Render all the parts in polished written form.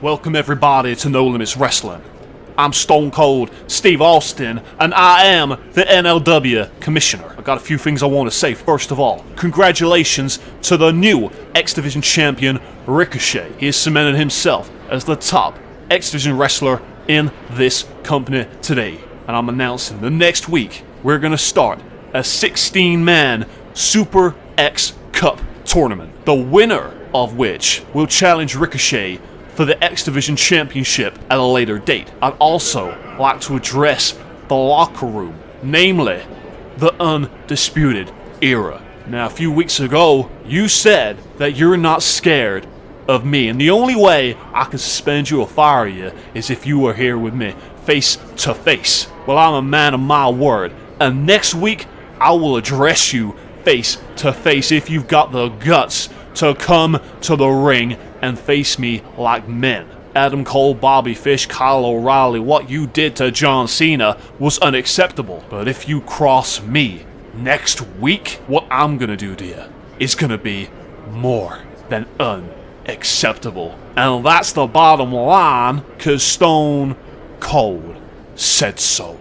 Welcome everybody to No Limits Wrestling. I'm Stone Cold Steve Austin, and I am the NLW Commissioner. I got a few things I want to say. First of all, congratulations to the new X Division Champion, Ricochet. He has cemented himself as the top X Division wrestler in this company today. And I'm announcing the next week, we're going to start a 16-man Super X Cup tournament, the winner of which will challenge Ricochet for the X Division Championship at a later date. I'd also like to address the locker room, namely the Undisputed Era. Now, a few weeks ago, you said that you're not scared of me, and the only way I can suspend you or fire you is if you were here with me, face to face. Well, I'm a man of my word, and next week, I will address you face to face if you've got the guts to come to the ring and face me like men. Adam Cole, Bobby Fish, Kyle O'Reilly, what you did to John Cena was unacceptable. But if you cross me next week, what I'm gonna do to you is gonna be more than unacceptable. And that's the bottom line, 'cause Stone Cold said so.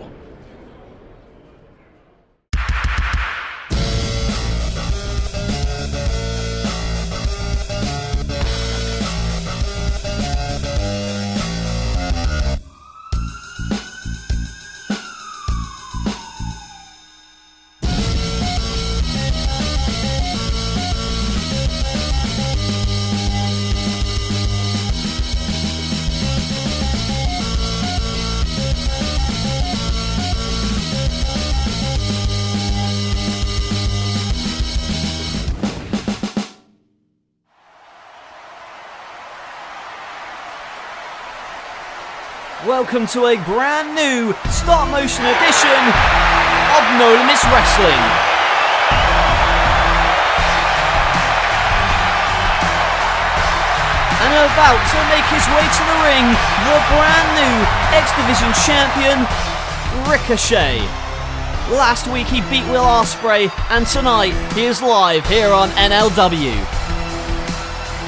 Welcome to a brand new stop-motion edition of No Limits Wrestling. And about to make his way to the ring, the brand new X Division champion, Ricochet. Last week he beat Will Ospreay, and tonight he is live here on NLW.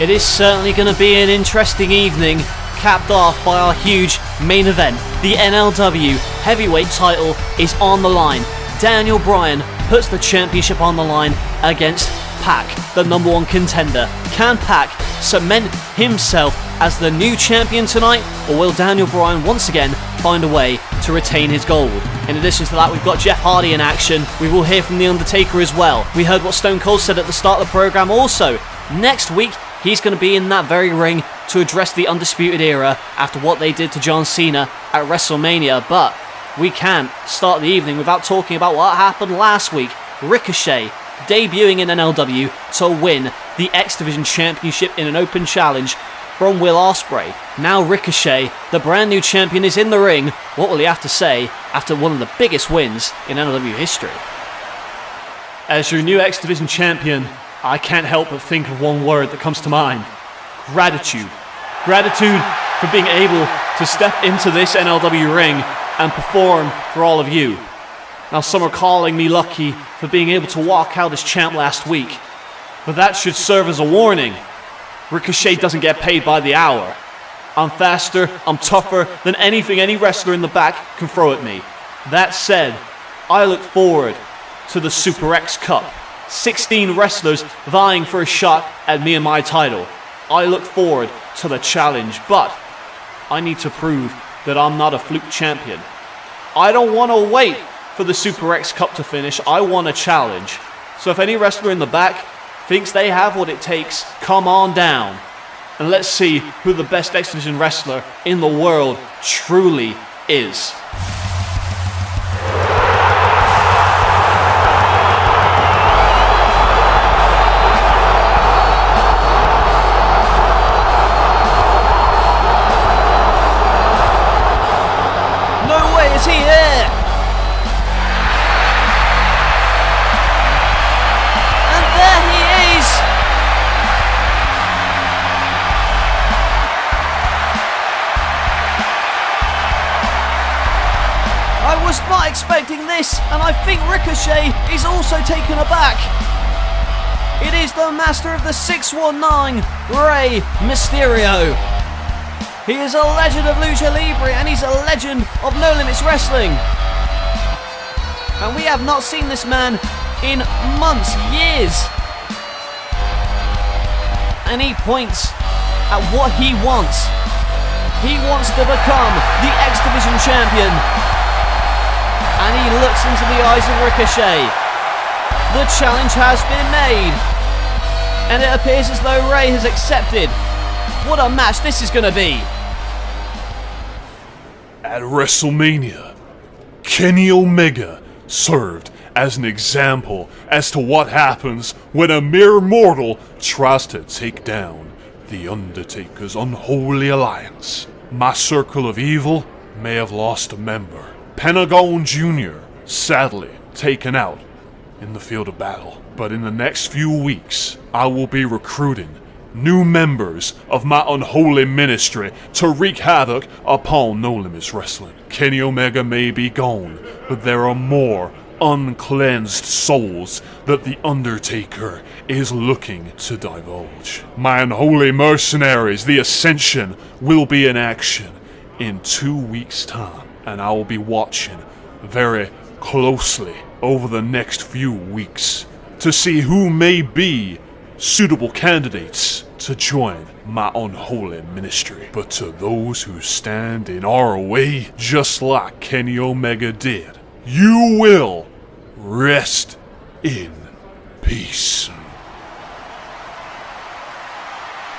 It is certainly going to be an interesting evening, capped off by our huge main event. The NLW heavyweight title is on the line. Daniel Bryan puts the championship on the line against Pac, the number one contender. Can Pac cement himself as the new champion tonight, or will Daniel Bryan once again find a way to retain his gold? In addition to that, we've got Jeff Hardy in action. We will hear from The Undertaker as well. We heard what Stone Cold said at the start of the program. Also, next week, he's going to be in that very ring to address the Undisputed Era after what they did to John Cena at WrestleMania. But we can't start the evening without talking about what happened last week. Ricochet debuting in NLW to win the X Division Championship in an open challenge from Will Ospreay. Now Ricochet, the brand new champion, is in the ring. What will he have to say after one of the biggest wins in NLW history? As your new X Division champion, I can't help but think of one word that comes to mind: gratitude. Gratitude for being able to step into this NLW ring and perform for all of you. Now, some are calling me lucky for being able to walk out as champ last week, but that should serve as a warning. Ricochet doesn't get paid by the hour. I'm faster, I'm tougher than anything any wrestler in the back can throw at me. That said, I look forward to the Super X Cup. 16 wrestlers vying for a shot at me and my title. I look forward to the challenge, but I need to prove that I'm not a fluke champion. I don't want to wait for the Super X Cup to finish. I want a challenge. So if any wrestler in the back thinks they have what it takes, come on down and let's see who the best X Division wrestler in the world truly is. Is he there? And there he is! I was not expecting this, and I think Ricochet is also taken aback. It is the master of the 619, Rey Mysterio. He is a legend of Lucha Libre and he's a legend of No Limits Wrestling. And we have not seen this man in months, years. And he points at what he wants. He wants to become the X Division champion. And he looks into the eyes of Ricochet. The challenge has been made. And it appears as though Ray has accepted. What a match this is going to be. At WrestleMania, Kenny Omega served as an example as to what happens when a mere mortal tries to take down the Undertaker's unholy alliance. My circle of evil may have lost a member. Pentagon Jr., sadly, taken out in the field of battle. But in the next few weeks, I will be recruiting new members of my unholy ministry to wreak havoc upon No Limits Wrestling. Kenny Omega may be gone, but there are more uncleansed souls that the Undertaker is looking to divulge. My unholy mercenaries, the Ascension, will be in action in 2 weeks' time, and I will be watching very closely over the next few weeks to see who may be suitable candidates to join my unholy ministry. But to those who stand in our way, just like Kenny Omega did, you will rest in peace.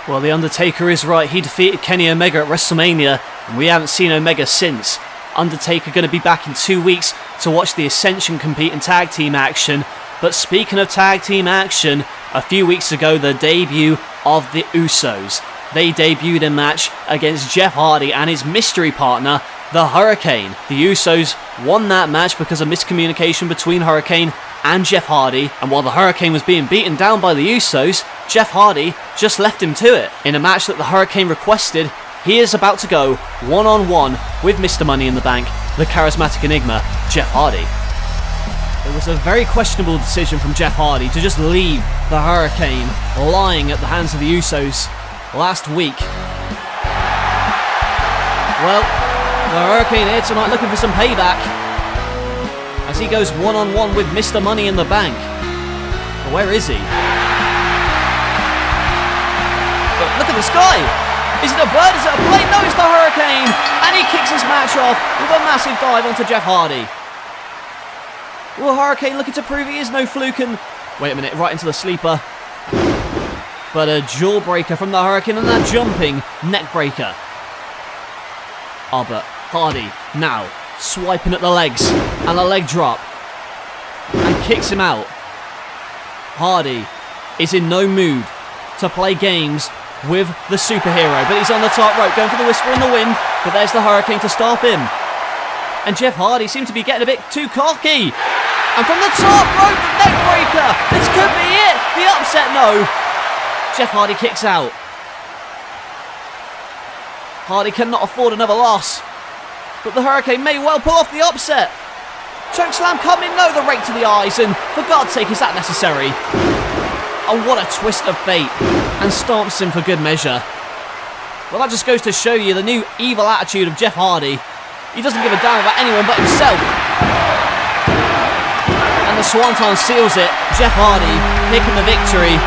Well, The Undertaker is right. He defeated Kenny Omega at WrestleMania, and we haven't seen Omega since. Undertaker going to be back in 2 weeks to watch the Ascension compete in tag team action. But speaking of tag team action, a few weeks ago, the debut of the Usos. They debuted a match against Jeff Hardy and his mystery partner, the Hurricane. The Usos won that match because of miscommunication between Hurricane and Jeff Hardy, and while the Hurricane was being beaten down by the Usos, Jeff Hardy just left him to it. In a match that the Hurricane requested, he is about to go one-on-one with Mr. Money in the Bank, the charismatic enigma, Jeff Hardy. It was a very questionable decision from Jeff Hardy to just leave the Hurricane lying at the hands of the Usos last week. Well, the Hurricane here tonight looking for some payback as he goes one-on-one with Mr. Money in the Bank. Well, where is he? Look at the sky! Is it a bird? Is it a plane? No, it's the Hurricane! And he kicks his match off with a massive dive onto Jeff Hardy. Well, Hurricane looking to prove he is no fluke and... Wait a minute, right into the sleeper. But a jawbreaker from the Hurricane and a jumping neckbreaker. Oh, but Hardy now swiping at the legs and a leg drop. And kicks him out. Hardy is in no mood to play games with the superhero, but he's on the top rope going for the whisper in the wind, but there's the Hurricane to stop him. And Jeff Hardy seemed to be getting a bit too cocky. And from the top rope, neck breaker. This could be it. The upset, no. Jeff Hardy kicks out. Hardy cannot afford another loss. But the Hurricane may well pull off the upset. Chokeslam coming, no, the rake to the eyes, and for God's sake, is that necessary? Oh, what a twist of fate. And stomps him for good measure. Well, that just goes to show you the new evil attitude of Jeff Hardy. He doesn't give a damn about anyone but himself. And the Swanton seals it. Jeff Hardy picking the victory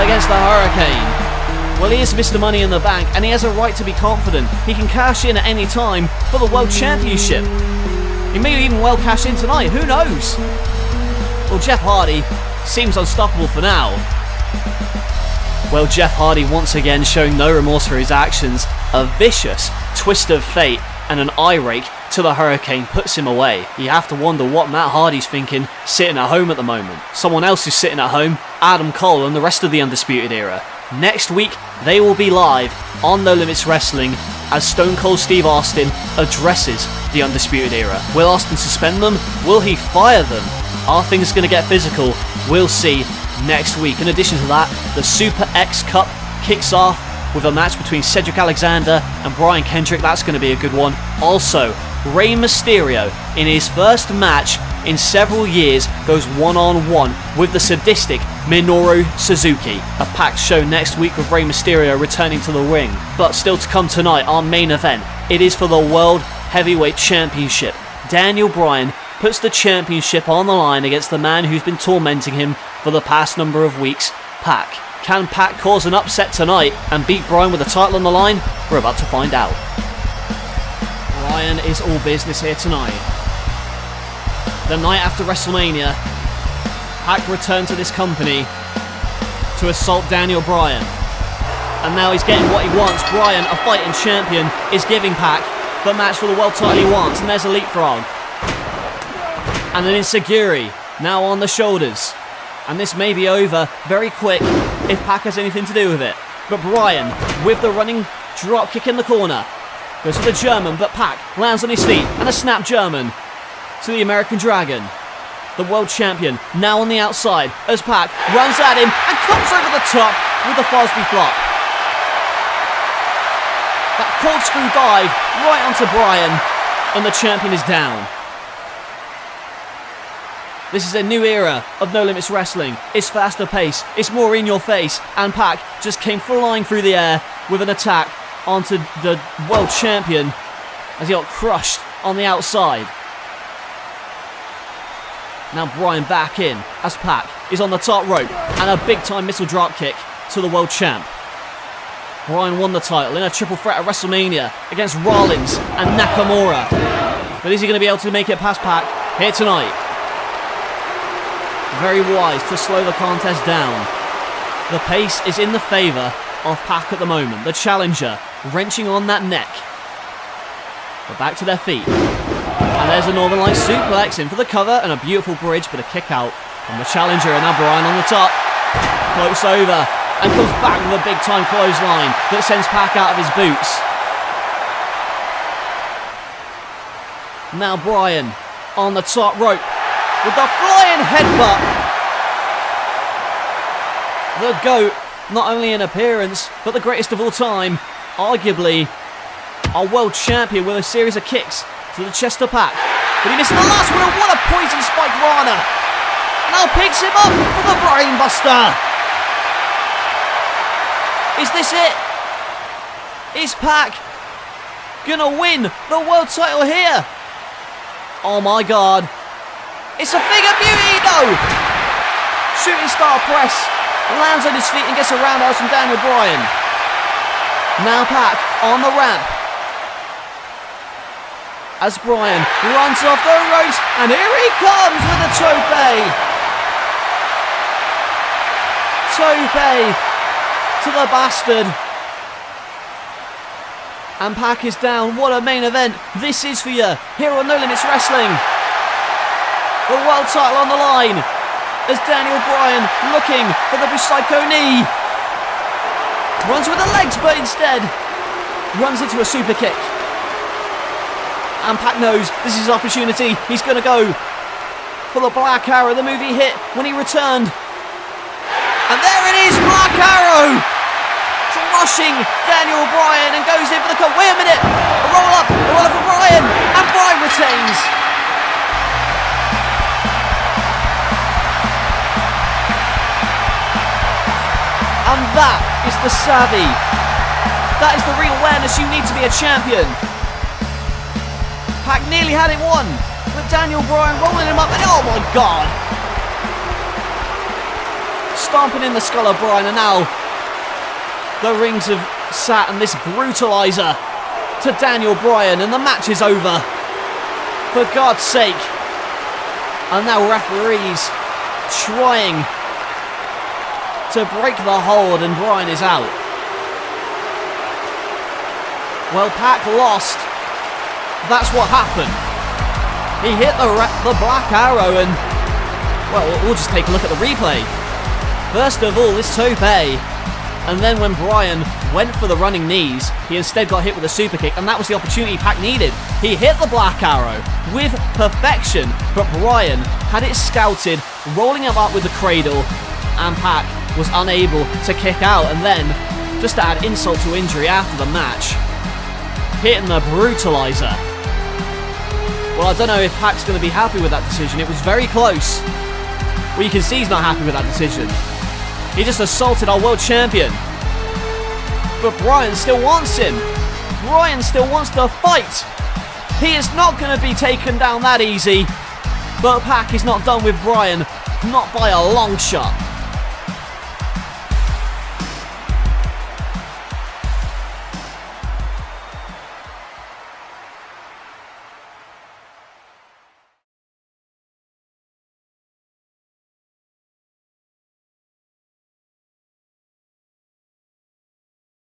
against the Hurricane. Well, he is Mr. Money in the Bank, and he has a right to be confident. He can cash in at any time for the World Championship. He may even well cash in tonight, who knows? Well, Jeff Hardy seems unstoppable for now. Well, Jeff Hardy once again showing no remorse for his actions. A vicious twist of fate and an eye rake to the Hurricane puts him away. You have to wonder what Matt Hardy's thinking sitting at home at the moment. Someone else who's sitting at home, Adam Cole and the rest of the Undisputed Era. Next week, they will be live on No Limits Wrestling as Stone Cold Steve Austin addresses the Undisputed Era. Will Austin suspend them? Will he fire them? Are things going to get physical? We'll see next week. In addition to that, the Super X Cup kicks off with a match between Cedric Alexander and Brian Kendrick. That's going to be a good one. Also, Rey Mysterio in his first match in several years goes one-on-one with the sadistic Minoru Suzuki. A packed show next week with Rey Mysterio returning to the ring. But still to come tonight, our main event. It is for the World Heavyweight Championship. Daniel Bryan puts the championship on the line against the man who's been tormenting him for the past number of weeks, Pac. Can Pac cause an upset tonight and beat Bryan with the title on the line? We're about to find out. Bryan is all business here tonight. The night after WrestleMania, Pac returned to this company to assault Daniel Bryan. And now he's getting what he wants. Bryan, a fighting champion, is giving Pac the match for the world title he wants. And there's a leapfrog. And an enziguri now on the shoulders. And this may be over very quick if Pac has anything to do with it. But Bryan, with the running drop kick in the corner, goes for the German, but Pac lands on his feet. And a snap German to the American Dragon. The world champion now on the outside as Pac runs at him and comes over the top with the Fosbury flop. That corkscrew dive right onto Bryan, and the champion is down. This is a new era of No Limits Wrestling. It's faster pace, it's more in your face, and Pac just came flying through the air with an attack onto the world champion as he got crushed on the outside. Now Bryan back in as Pac is on the top rope, and a big time missile drop kick to the world champ. Bryan won the title in a triple threat at WrestleMania against Rollins and Nakamura. But is he going to be able to make it past Pac here tonight? Very wise to slow the contest down. The pace is in the favour of Pac at the moment. The challenger wrenching on that neck. But back to their feet. And there's a Northern Light suplex in for the cover and a beautiful bridge, but a kick out from the challenger. And now Bryan on the top. Floats over and comes back with a big time clothesline that sends Pac out of his boots. Now Bryan on the top rope with the flying headbutt. The GOAT, not only in appearance, but the greatest of all time, arguably our world champion with a series of kicks to the chest of Pac. But he missed the last one, and what a poison spike Rana. Now picks him up for the brain buster. Is this it? Is Pac gonna win the world title here? Oh my god. It's a figure beauty, no! Shooting star press, lands on his feet and gets a roundhouse from Daniel Bryan. Now Pac on the ramp. As Bryan runs off the ropes, and here he comes with a tope. Tope to the bastard. And Pac is down. What a main event this is for you here on No Limits Wrestling. The world title on the line as Daniel Bryan looking for the Busaiku knee. Runs with the legs, but instead runs into a super kick. And Pac knows this is his opportunity. He's going to go for the Black Arrow, the move he hit when he returned. And there it is, Black Arrow! Crushing Daniel Bryan and goes in for the cut. Wait a minute! A roll up for Bryan, and Bryan retains. And that is the savvy. That is the real awareness you need to be a champion. Pac nearly had it won, but Daniel Bryan rolling him up, and oh my god! Stomping in the skull of Bryan, and now the rings have sat, and this brutalizer to Daniel Bryan, and the match is over. For God's sake. And now referees trying to break the hold, and Bryan is out. Well, Pac lost. That's what happened. He hit the Black Arrow, and well, we'll just take a look at the replay. First of all, this tope, and then when Bryan went for the running knees, he instead got hit with a super kick, and that was the opportunity Pac needed. He hit the Black Arrow with perfection, but Bryan had it scouted, rolling him up with the cradle, and Pac was unable to kick out. And then, just to add insult to injury after the match, hitting the brutalizer. Well, I don't know if Pac's going to be happy with that decision. It was very close. Well, you can see he's not happy with that decision. He just assaulted our world champion. But Bryan still wants him. Bryan still wants to fight. He is not going to be taken down that easy. But Pac is not done with Bryan. Not by a long shot.